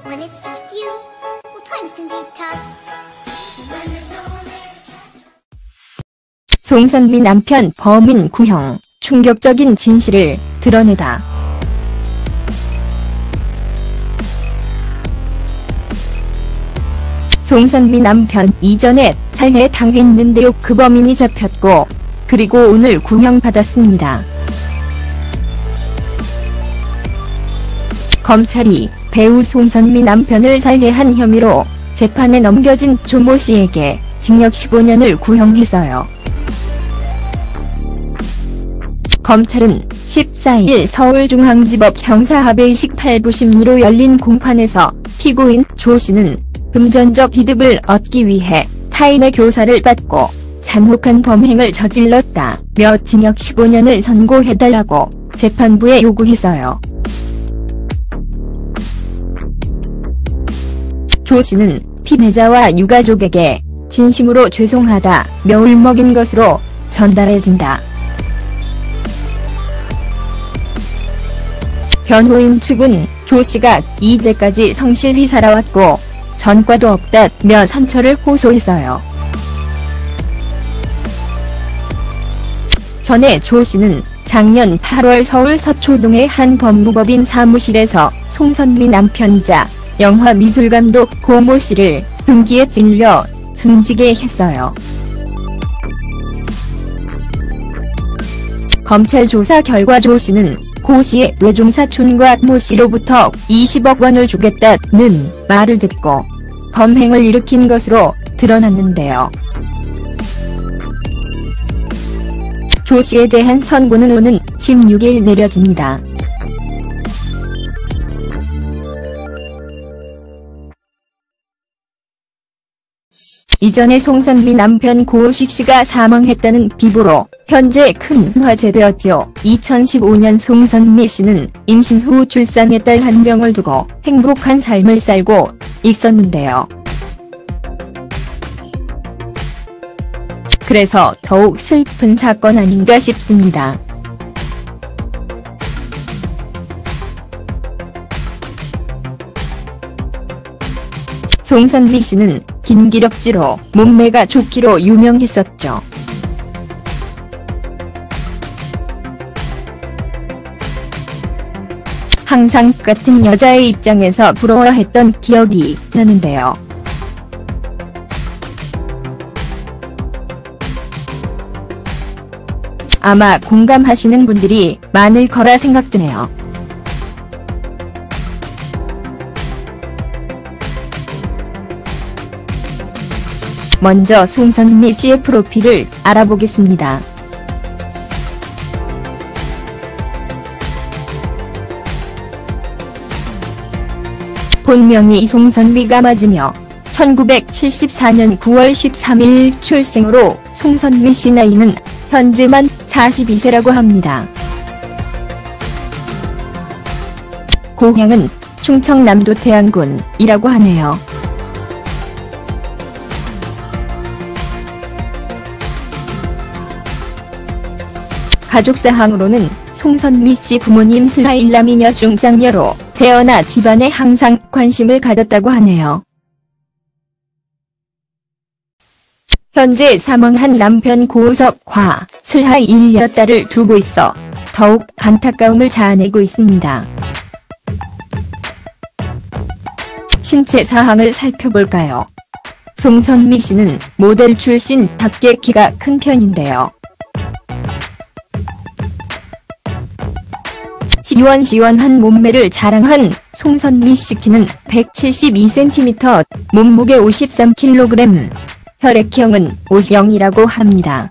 When it's just you, well, times can be tough. When there's no one there to catch. 송선미 남편 범인 구형, 충격적인 진실을 드러내다. 송선미 남편 이전에 살해 당했는데요. 그 범인이 잡혔고 그리고 오늘 구형받았습니다. 검찰이 배우 송선미 남편을 살해한 혐의로 재판에 넘겨진 조모 씨에게 징역 15년을 구형했어요. 검찰은 14일 서울중앙지법 형사합의식 8부 심리로 열린 공판에서 피고인 조 씨는 금전적 이득을 얻기 위해 타인의 교사를 받고 잔혹한 범행을 저질렀다며 징역 15년을 선고해달라고 재판부에 요구했어요. 조 씨는 피해자와 유가족에게 진심으로 죄송하다며 울먹인 것으로 전달해진다. 변호인 측은 조 씨가 이제까지 성실히 살아왔고 전과도 없다며 선처를 호소했어요. 전에 조 씨는 작년 8월 서울 서초동의 한 법무법인 사무실에서 송선미 남편이자 영화미술감독 고모 씨를 등기에 찔려 숨지게 했어요. 검찰 조사 결과 조 씨는 고 씨의 외종사촌과 모 씨로부터 20억 원을 주겠다는 말을 듣고 범행을 일으킨 것으로 드러났는데요. 조 씨에 대한 선고는 오는 16일 내려집니다. 이전에 송선미 남편 고우식 씨가 사망했다는 비보로 현재 큰 화제되었죠. 2015년 송선미 씨는 임신 후 출산의 딸 한 명을 두고 행복한 삶을 살고 있었는데요. 그래서 더욱 슬픈 사건 아닌가 싶습니다. 송선미 씨는 긴기력지로 몸매가 좋기로 유명했었죠. 항상 같은 여자의 입장에서 부러워했던 기억이 나는데요. 아마 공감하시는 분들이 많을 거라 생각드네요. 먼저 송선미 씨의 프로필을 알아보겠습니다. 본명이 송선미가 맞으며 1974년 9월 13일 출생으로 송선미 씨 나이는 현재 만 42세라고 합니다. 고향은 충청남도 태안군이라고 하네요. 가족사항으로는 송선미 씨 부모님 슬하 일남이녀 중 장녀로 태어나 집안에 항상 관심을 가졌다고 하네요. 현재 사망한 남편 고우석과 슬하 일녀딸을 두고 있어 더욱 안타까움을 자아내고 있습니다. 신체 사항을 살펴볼까요? 송선미 씨는 모델 출신답게 키가 큰 편인데요. 시원시원한 몸매를 자랑한 송선미 씨 키는 172cm, 몸무게 53kg, 혈액형은 O형이라고 합니다.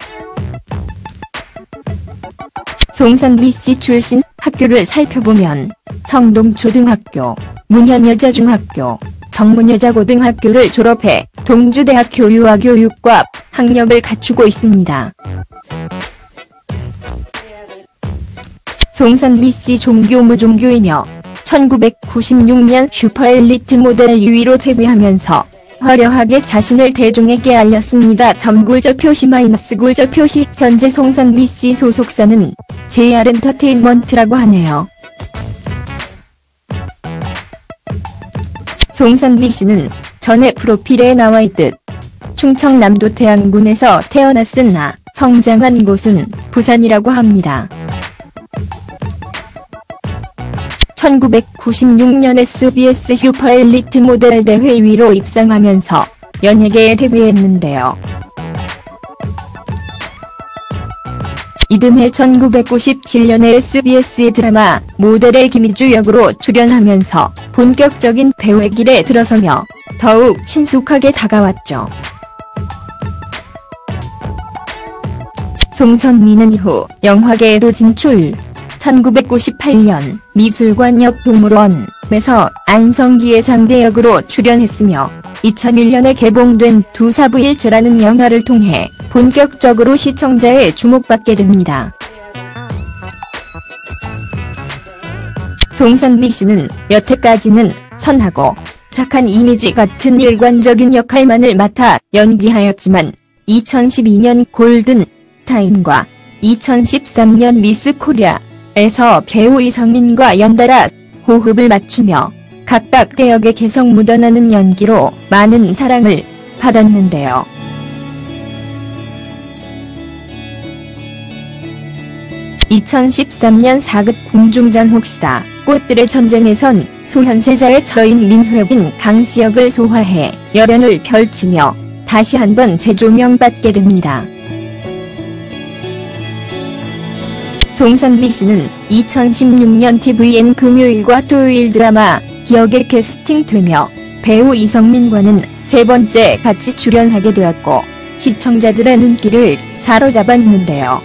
송선미 씨 출신 학교를 살펴보면 성동초등학교, 문현여자중학교, 덕문여자고등학교를 졸업해 동주대학교 유아교육과 학력을 갖추고 있습니다. 송선미 씨 종교 무종교이며 1996년 슈퍼엘리트 모델 2위로 데뷔하면서 화려하게 자신을 대중에게 알렸습니다. 굴절 표시 굴절 표시. 현재 송선미 씨 소속사는 JR엔터테인먼트라고 하네요. 송선미 씨는 전에 프로필에 나와 있듯 충청남도 태안군에서 태어났으나 성장한 곳은 부산이라고 합니다. 1996년 SBS 슈퍼엘리트 모델 대회 1위로 입상하면서 연예계에 데뷔했는데요. 이듬해 1997년에 SBS 드라마 모델의 김희주 역으로 출연하면서 본격적인 배우의 길에 들어서며 더욱 친숙하게 다가왔죠. 송선미는 이후 영화계에도 진출. 1998년 미술관 옆 동물원에서 안성기의 상대 역으로 출연했으며 2001년에 개봉된 두사부일체라는 영화를 통해 본격적으로 시청자의 주목받게 됩니다. 송선미 씨는 여태까지는 선하고 착한 이미지 같은 일관적인 역할만을 맡아 연기하였지만 2012년 골든 타임과 2013년 미스 코리아에서 배우 이성민과 연달아 호흡을 맞추며 각각 대역의 개성 묻어나는 연기로 많은 사랑을 받았는데요. (2013년) 4급 공중전 혹사 꽃들의 전쟁에선 소현세자의 처인 민회빈 강씨 역을 소화해 열연을 펼치며 다시 한번 재조명받게 됩니다. 송선미 씨는 2016년 tvN 금요일과 토요일 드라마 기억에 캐스팅되며 배우 이성민과는 세 번째 같이 출연하게 되었고 시청자들의 눈길을 사로잡았는데요.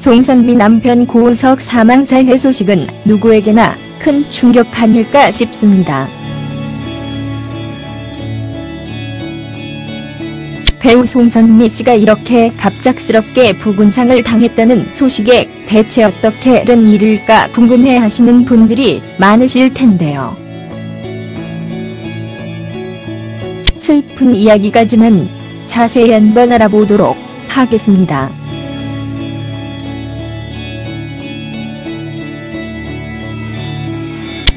송선미 남편 고우석 사망 사례 소식은 누구에게나 큰 충격 아닐까 싶습니다. 배우 송선미 씨가 이렇게 갑작스럽게 부군상을 당했다는 소식에 대체 어떻게 된 일일까 궁금해하시는 분들이 많으실 텐데요. 슬픈 이야기가지만 자세히 한번 알아보도록 하겠습니다.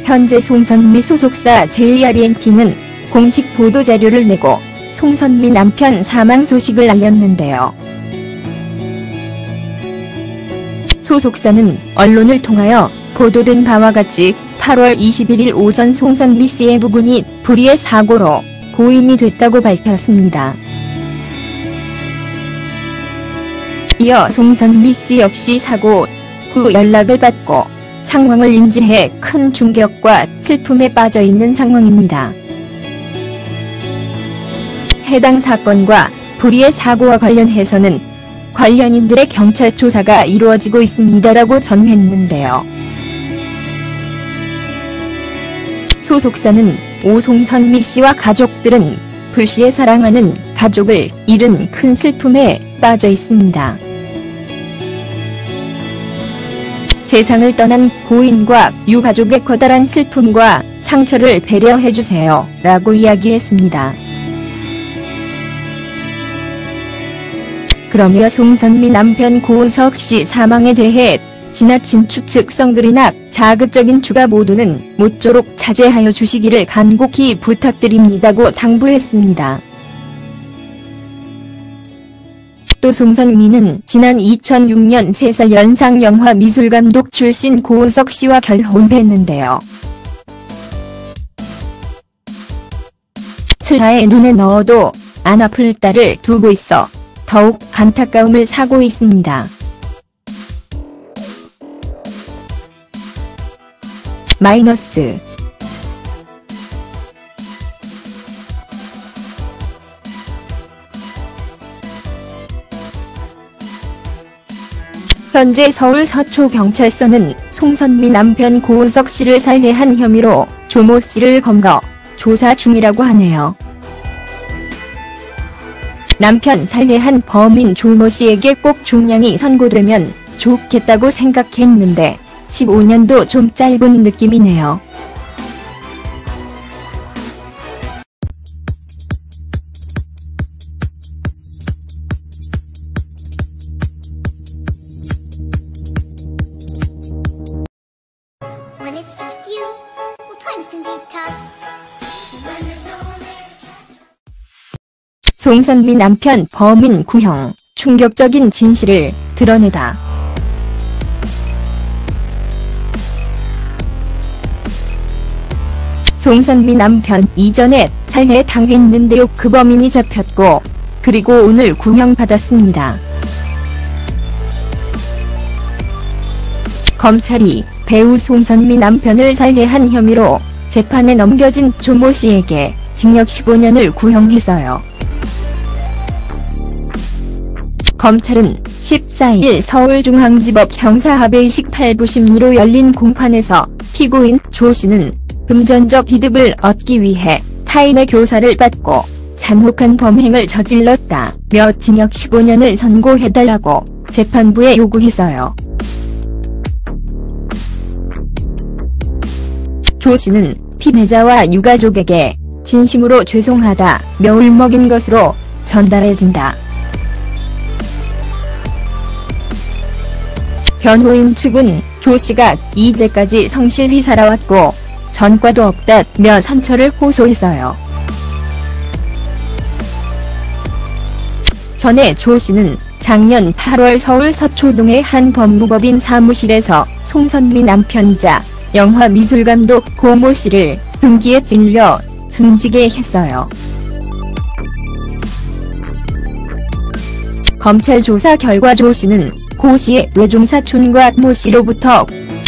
현재 송선미 소속사 JRNT는 공식 보도자료를 내고 송선미 남편 사망 소식을 알렸는데요. 소속사는 언론을 통하여 보도된 바와 같이 8월 21일 오전 송선미 씨의 부군이 불의의 사고로 고인이 됐다고 밝혔습니다. 이어 송선미 씨 역시 사고 후 연락을 받고 상황을 인지해 큰 충격과 슬픔에 빠져 있는 상황입니다. 해당 사건과 불의의 사고와 관련해서는 관련인들의 경찰 조사가 이루어지고 있습니다라고 전했는데요. 소속사는 오송선미 씨와 가족들은 불시에 사랑하는 가족을 잃은 큰 슬픔에 빠져 있습니다. 세상을 떠난 고인과 유가족의 커다란 슬픔과 상처를 배려해주세요 라고 이야기했습니다. 그러며 송선미 남편 고우석 씨 사망에 대해 지나친 추측성들이나 자극적인 추가 보도는 모쪼록 자제하여 주시기를 간곡히 부탁드립니다고 당부했습니다. 또 송선미는 지난 2006년 3살 연상 영화 미술감독 출신 고우석 씨와 결혼했는데요. 슬하에 눈에 넣어도 안 아플 딸을 두고 있어 더욱 안타까움을 사고 있습니다. 마이너스 현재 서울 서초경찰서는 송선미 남편 고우석 씨를 살해한 혐의로 조모 씨를 검거, 조사 중이라고 하네요. 남편 살해한 범인 조모 씨에게 꼭 중량이 선고되면 좋겠다고 생각했는데 15년도 좀 짧은 느낌이네요. when it's just you, well, times can be tough. When there's no one there to catch. 송선미 남편 범인 구형, 충격적인 진실을 드러내다. 송선미 남편 이전에 살해 당했는데요. 그 범인이 잡혔고 그리고 오늘 구형받았습니다. 검찰이 배우 송선미 남편을 살해한 혐의로 재판에 넘겨진 조모 씨에게 징역 15년을 구형했어요. 검찰은 14일 서울중앙지법 형사합의식 8부 심리로 열린 공판에서 피고인 조 씨는 금전적 이득을 얻기 위해 타인의 교사를 받고 잔혹한 범행을 저질렀다며 징역 15년을 선고해달라고 재판부에 요구했어요. 조 씨는 피해자와 유가족에게 진심으로 죄송하다며 울먹인 것으로 전달해진다. 변호인 측은 조 씨가 이제까지 성실히 살아왔고 전과도 없다며 선처를 호소했어요. 전에 조 씨는 작년 8월 서울 서초동의 한 법무법인 사무실에서 송선미 남편이자 영화미술감독 고모 씨를 등기에 찔려 숨지게 했어요. 검찰 조사 결과 조 씨는 고 씨의 외종사촌과 모 씨로부터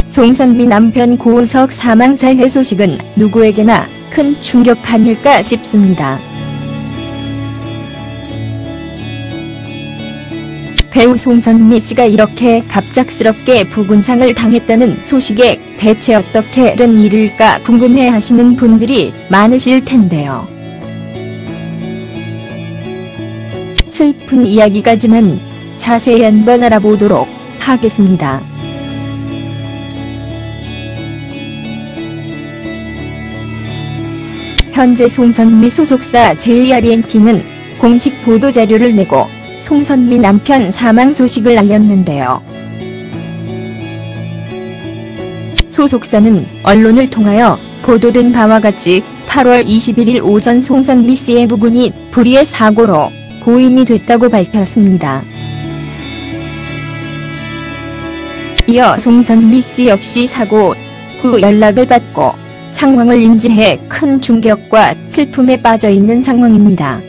송선미 남편 고우석 사망 살해 소식은 누구에게나 큰 충격 아닐까 싶습니다. 배우 송선미 씨가 이렇게 갑작스럽게 부군상을 당했다는 소식에 대체 어떻게 된 일일까 궁금해하시는 분들이 많으실 텐데요. 슬픈 이야기까지만 자세히 한번 알아보도록 하겠습니다. 현재 송선미 소속사 JRNT는 공식 보도자료를 내고 송선미 남편 사망 소식을 알렸는데요. 소속사는 언론을 통하여 보도된 바와 같이 8월 21일 오전 송선미 씨의 부군이 불의의 사고로 고인이 됐다고 밝혔습니다. 이어 송선미 씨 역시 사고 후 연락을 받고 상황을 인지해 큰 충격과 슬픔에 빠져 있는 상황입니다.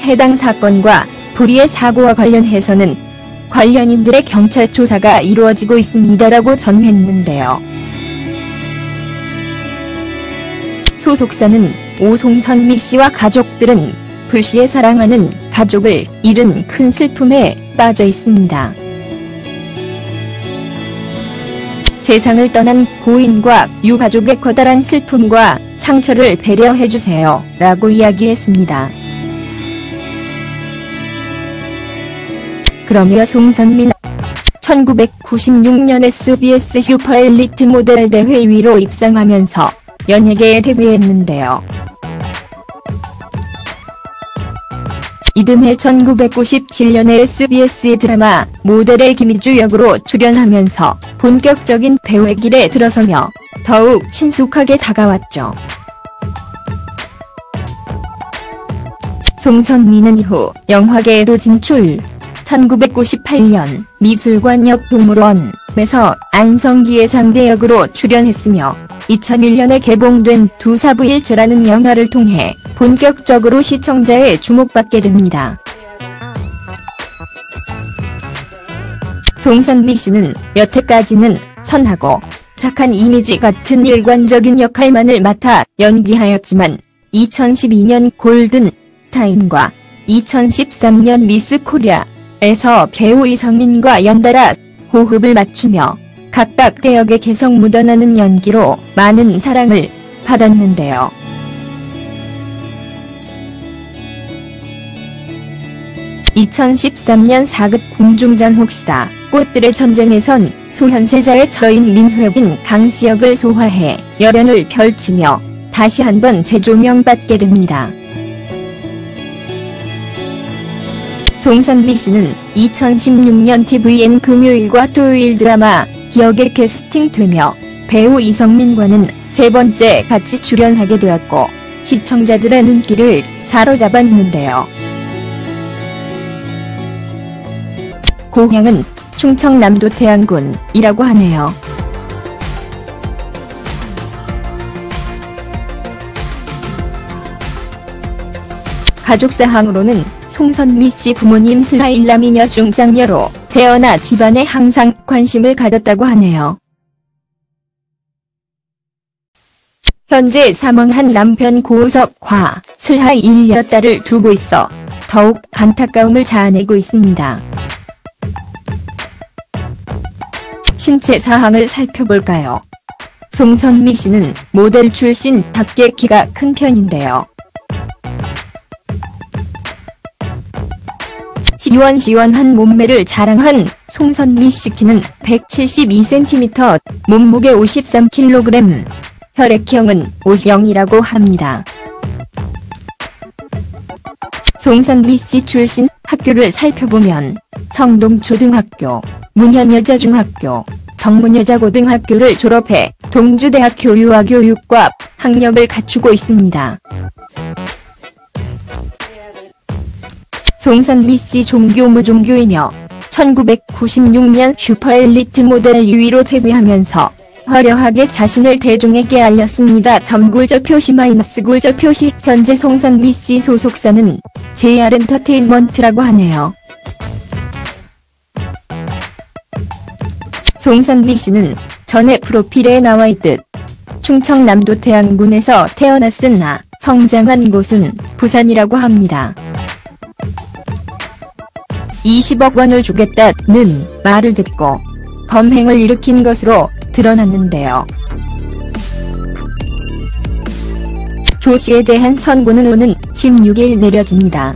해당 사건과 불의의 사고와 관련해서는 관련인들의 경찰 조사가 이루어지고 있습니다라고 전했는데요. 소속사는 오송선미 씨와 가족들은 불시에 사랑하는 가족을 잃은 큰 슬픔에 빠져 있습니다. 세상을 떠난 고인과 유가족의 커다란 슬픔과 상처를 배려해주세요 라고 이야기했습니다. 그러며 송선미는 1996년 SBS 슈퍼엘리트 모델 대회 2위로 입상하면서 연예계에 데뷔했는데요. 이듬해 1997년에 SBS 드라마 모델의 김희주 역으로 출연하면서 본격적인 배우의 길에 들어서며 더욱 친숙하게 다가왔죠. 송선미는 이후 영화계에도 진출. 1998년 미술관역 동물원에서 안성기의 상대 역으로 출연했으며 2001년에 개봉된 두사부일체라는 영화를 통해 본격적으로 시청자의 주목받게 됩니다. 송선미 씨는 여태까지는 선하고 착한 이미지 같은 일관적인 역할만을 맡아 연기하였지만 2012년 골든 타임과 2013년 미스 코리아에서 배우 이성민과 연달아 호흡을 맞추며 각각 대역의 개성 묻어나는 연기로 많은 사랑을 받았는데요. (2013년) 4급 궁중잔혹사 꽃들의 전쟁에선 소현세자의 처인 민회빈 강씨 역을 소화해 열연을 펼치며 다시 한번 재조명받게 됩니다. 송선미 씨는 2016년 tvN 금요일과 토요일 드라마 기억에 캐스팅되며 배우 이성민과는 세 번째 같이 출연하게 되었고 시청자들의 눈길을 사로잡았는데요. 고향은 충청남도 태안군이라고 하네요. 가족사항으로는 송선미 씨 부모님 슬하일라 미녀 중장녀로 태어나 집안에 항상 관심을 가졌다고 하네요. 현재 사망한 남편 고우석과 슬하이 일녀딸을 두고 있어 더욱 안타까움을 자아내고 있습니다. 신체 사항을 살펴볼까요? 송선미 씨는 모델 출신답게 키가 큰 편인데요. 시원시원한 몸매를 자랑한 송선미 씨 키는 172cm, 몸무게 53kg, 혈액형은 O형이라고 합니다. 송선미 씨 출신 학교를 살펴보면 성동초등학교, 문현여자중학교, 덕문여자고등학교를 졸업해 동주대학교 유아교육과 학력을 갖추고 있습니다. 송선미 씨 종교 무종교이며 1996년 슈퍼엘리트 모델 2위로 데뷔하면서 화려하게 자신을 대중에게 알렸습니다. 굴절 표시 굴절 표시. 현재 송선미 씨 소속사는 JR엔터테인먼트라고 하네요. 송선미 씨는 전에 프로필에 나와있듯 충청남도 태안군에서 태어났으나 성장한 곳은 부산이라고 합니다. 20억 원을 주겠다는 말을 듣고 범행을 일으킨 것으로 드러났는데요. 조 씨에 대한 선고는 오는 16일 내려집니다.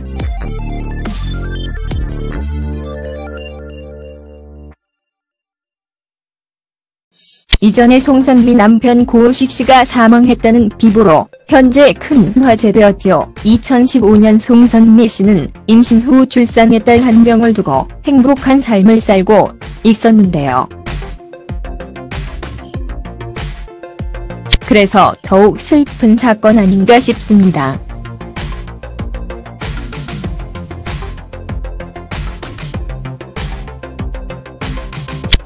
이전에 송선미 남편 고우식 씨가 사망했다는 비보로 현재 큰 화제되었죠. 2015년 송선미 씨는 임신 후 출산의 딸 한 명을 두고 행복한 삶을 살고 있었는데요. 그래서 더욱 슬픈 사건 아닌가 싶습니다.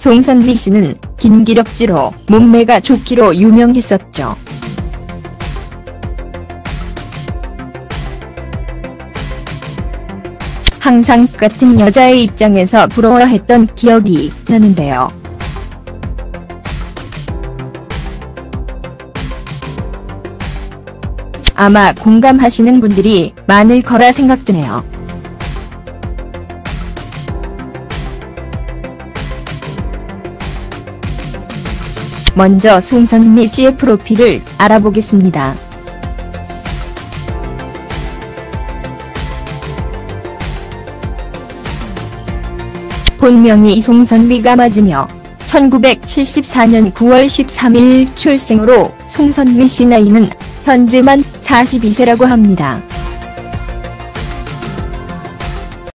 송선미 씨는 긴기력지로 몸매가 좋기로 유명했었죠. 항상 같은 여자의 입장에서 부러워했던 기억이 나는데요. 아마 공감하시는 분들이 많을 거라 생각되네요. 먼저 송선미 씨의 프로필을 알아보겠습니다. 본명이 이송선미가 맞으며 1974년 9월 13일 출생으로 송선미 씨 나이는 현재 만 42세라고 합니다.